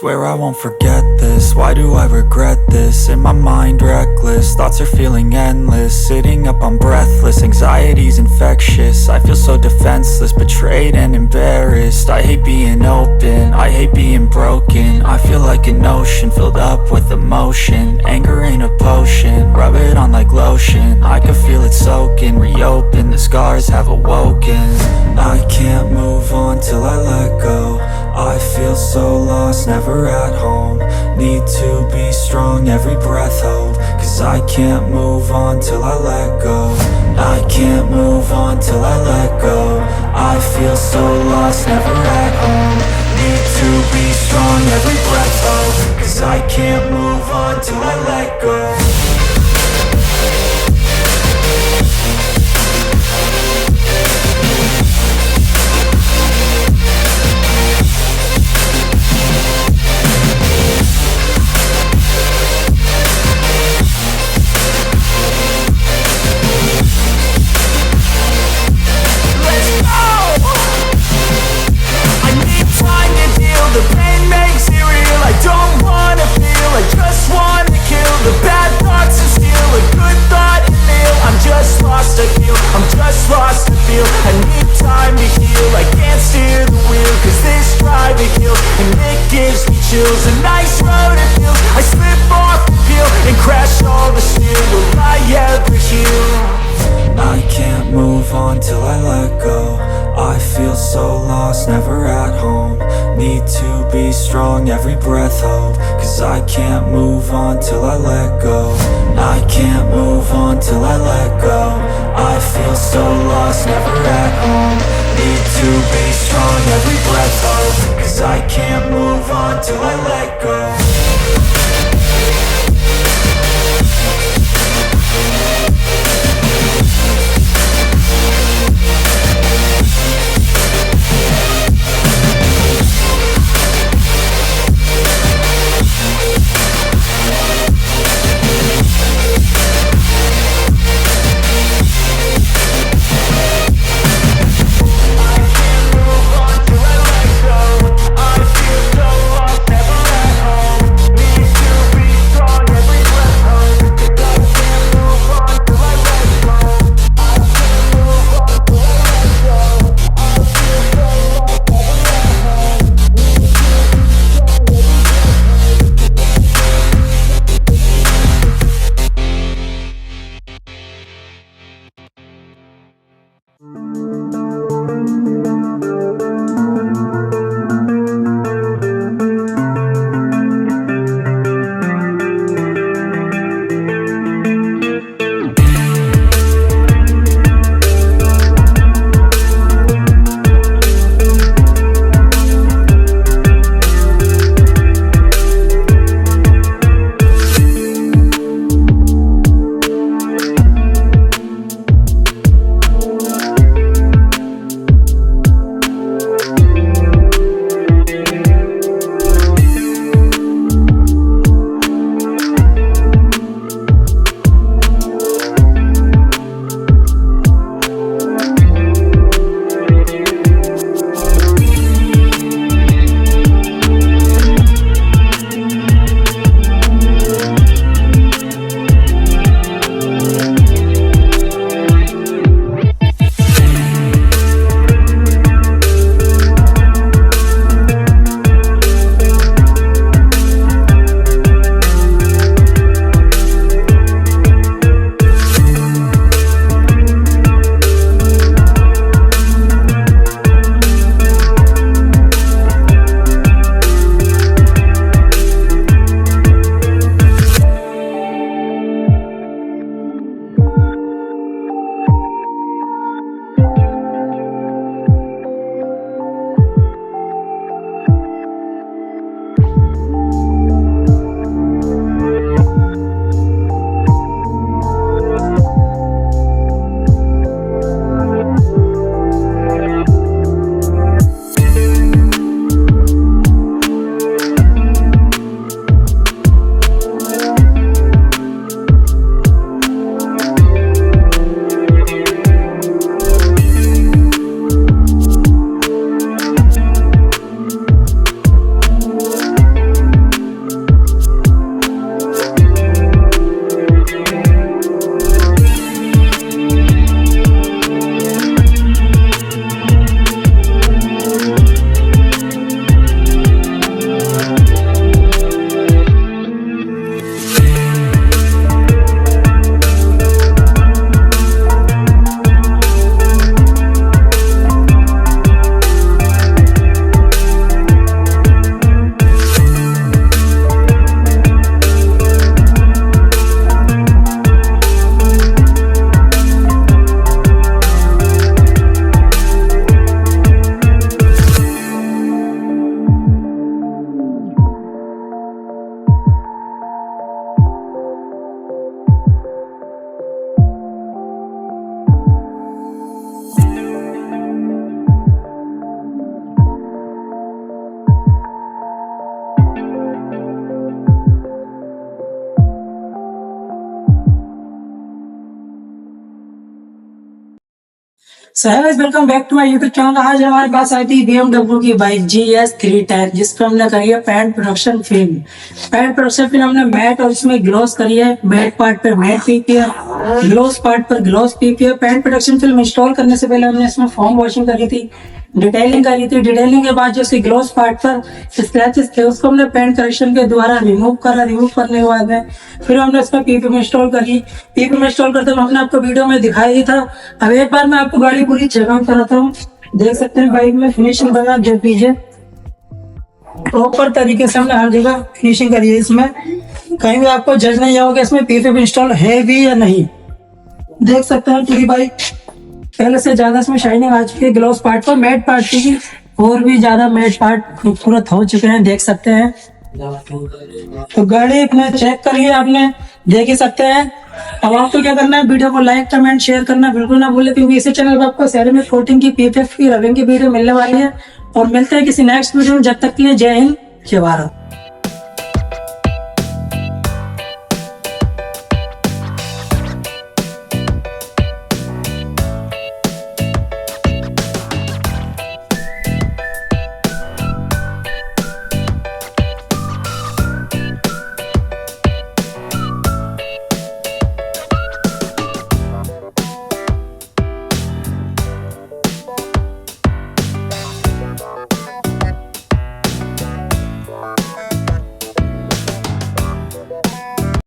Swear I won't forget this, why do I regret this? In my mind reckless, thoughts are feeling endless. Sitting up I'm breathless, anxiety's infectious. I feel so defenseless, betrayed and embarrassed. I hate being open, I hate being broken. I feel like an ocean filled up with emotion. Anger ain't a potion, rub it on like lotion. I can feel it soaking, reopen, the scars have awoken. I can't move on till I let go. I feel so lost, never at home. Need to be strong, every breath hope. Cause I can't move on till I let go. I can't move on till I let go. I feel so lost, never at home. Need to be strong, every breath hope. Cause I can't move on till I let go. I'm just lost to feel, I need time to heal. I can't steer the wheel, cause this drive it kills. And it gives me chills, a nice road it feels. I slip off the peel and crash all the steel. Will I ever heal? I can't move on till I let go. I feel so lost, never at home. Need to be strong, every breath hope. Cause I can't move on till I let go. I can't move on till I let go. I feel so lost, never at home. Need to be strong, every breath hope. Cause I can't move on till I let go. Need to so guys welcome back to my YouTube channel. आज हमारे पास आई थी BMW की bike GS 310 जिस पर हमने करी है pant production film. Pant production film हमने मैट और इसमें ग्लॉस करी है। मैट पार्ट पे मैट पी किया, ग्लॉस पार्ट पर ग्लॉस पी किया। पैंट प्रोडक्शन फिल्म इंस्टॉल करने से पहले हमने इसमें फॉर्म वॉशिंग करी थी, डिटेलिंग करी थी। डिटेलिंग के बाद जो उसके ग्लॉस पार्ट पर स्क्रैचेस थे उसको हमने पेंट करेक्शन के द्वारा रिमूव करा। रिमूव करने के बाद में फिर हमने इसमें पीपीएम इंस्टॉल करी। पीपीएम इंस्टॉल करते हुए हमने आपको वीडियो में दिखाया ही था। अब एक बार मैं आपको गाड़ी पूरी चेक आउट कराता हूँ। देख सकते हैं बाइक में फिनिशिंग बना जो पीछे प्रॉपर तरीके से हमने हर जगह फिनिशिंग करी है। इसमें कहीं भी आपको जज नहीं होगा इसमें पीपीएम इंस्टॉल है भी या नहीं। देख सकते हैं पूरी बाइक पहले से ज्यादा इसमें शाइनिंग आ चुकी है। ग्लॉस पार्ट पर मैट पार्ट की और भी ज्यादा मैट पार्ट खूबसूरत हो चुके हैं, देख सकते हैं। तो गाड़ी अपने चेक करिए, आपने देख ही सकते हैं। अब आपको क्या करना है, वीडियो को लाइक कमेंट शेयर करना बिल्कुल ना भूले, क्योंकि इसी चैनल पर आपको सेरेमिक कोटिंग की PFF की रबिंग की वीडियो मिलने वाली है। और मिलते हैं किसी नेक्स्ट वीडियो में, जब तक के लिए जय हिंद जय भारत।